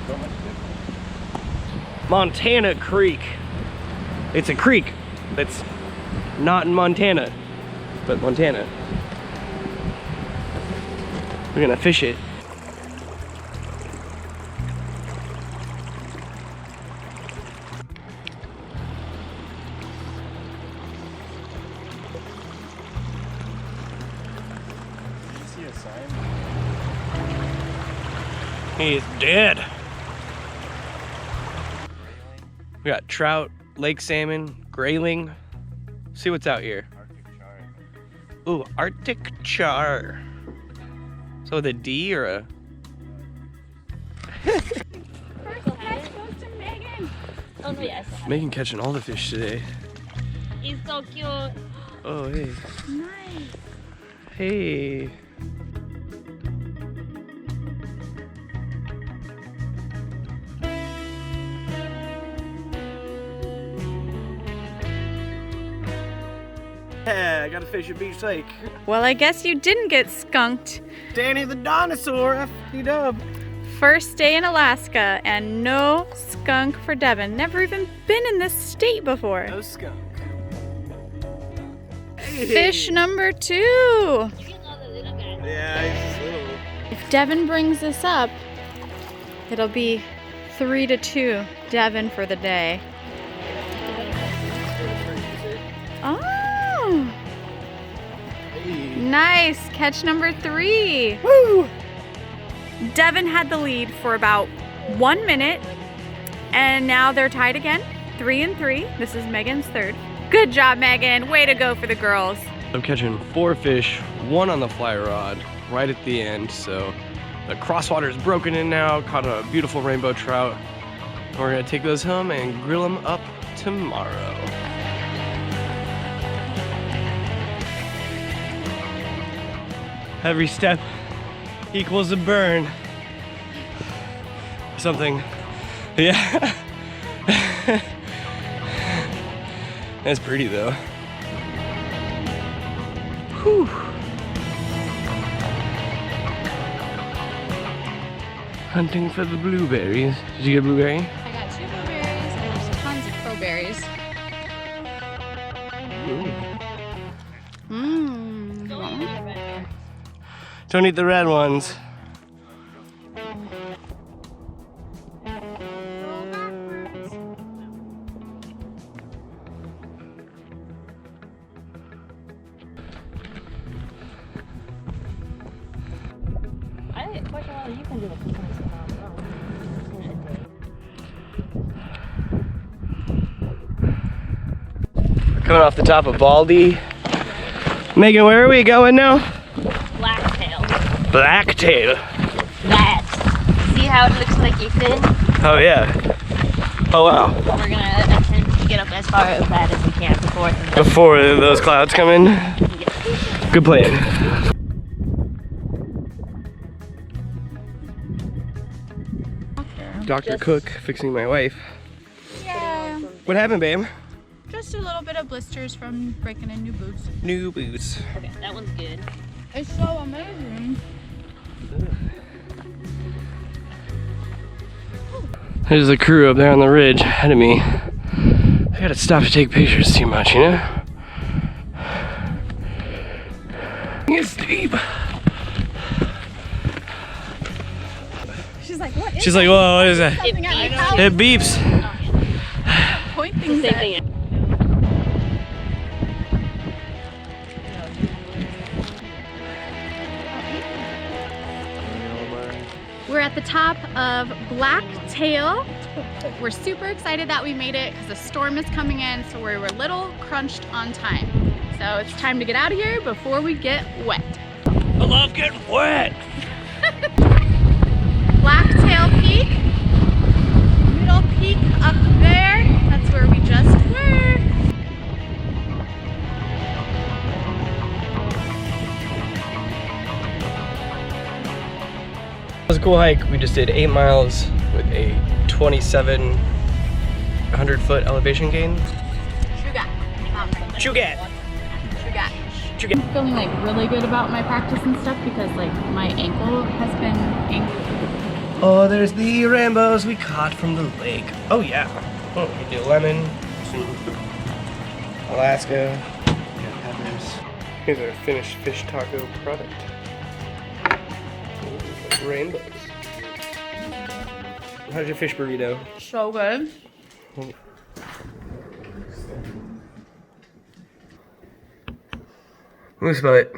so much different. Montana Creek. It's a creek that's not in Montana, but Montana. We're gonna fish it. He's dead. We got trout, lake salmon, grayling. See what's out here. Ooh, Arctic char. So with a D or a? First catch goes to Megan. Oh no, yes. Megan catching all the fish today. He's so cute. Oh hey. Nice. Hey. Yeah, I got to fish at Beach Lake. Well, I guess you didn't get skunked. Danny the dinosaur, F-dub. First day in Alaska and no skunk for Devin. Never even been in this state before. No skunk. Hey. Fish number 2. You get all the little guys. Yeah, he's just little. If Devin brings this up, it'll be 3-2 Devin for the day. Oh! Hey. Nice! Catch number 3. Woo! Devin had the lead for about 1 minute, and now they're tied again, 3-3. This is Megan's third. Good job, Megan. Way to go for the girls. I'm catching 4 fish, 1 on the fly rod, right at the end. So the crosswater is broken in now. Caught a beautiful rainbow trout. We're gonna take those home and grill them up tomorrow. Every step equals a burn. Something, yeah. That's pretty though. Whew. Hunting for the blueberries. Did you get a blueberry? I got 2 blueberries and there's tons of crowberries. Don't eat the red ones. You can do it. Coming off the top of Baldy. Megan, where are we going now? Blacktail. Blacktail. That. See how it looks like a fin? Oh yeah. Oh wow. We're gonna attempt to get up as far as that as we can Before those clouds come in? Good plan. Dr. Cook fixing my wife. Yeah. What happened, babe? Just a little bit of blisters from breaking in new boots. New boots. Okay, that one's good. It's so amazing. There's the crew up there on the ridge ahead of me. I gotta stop to take pictures too much, you know? It's steep. She's like, what is She's like, whoa, what is that? something at me? How It beeps. point things Same at? thing. We're at the top of Blacktail. We're super excited that we made it because the storm is coming in, so we're a little crunched on time. So it's time to get out of here before we get wet. I love getting wet. Blacktail Peak, middle peak up there. That's where we just were. It was a cool hike. We just did 8 miles with a 2,700-foot elevation gain. Chugiak. I'm feeling like really good about my practice and stuff because like my ankle has been Oh, there's the rainbows we caught from the lake. Oh yeah. Oh, we do lemon, some Alaska, peppers. Here's our finished fish taco product. Ooh, rainbows. How's your fish burrito? So good. Let me smell it.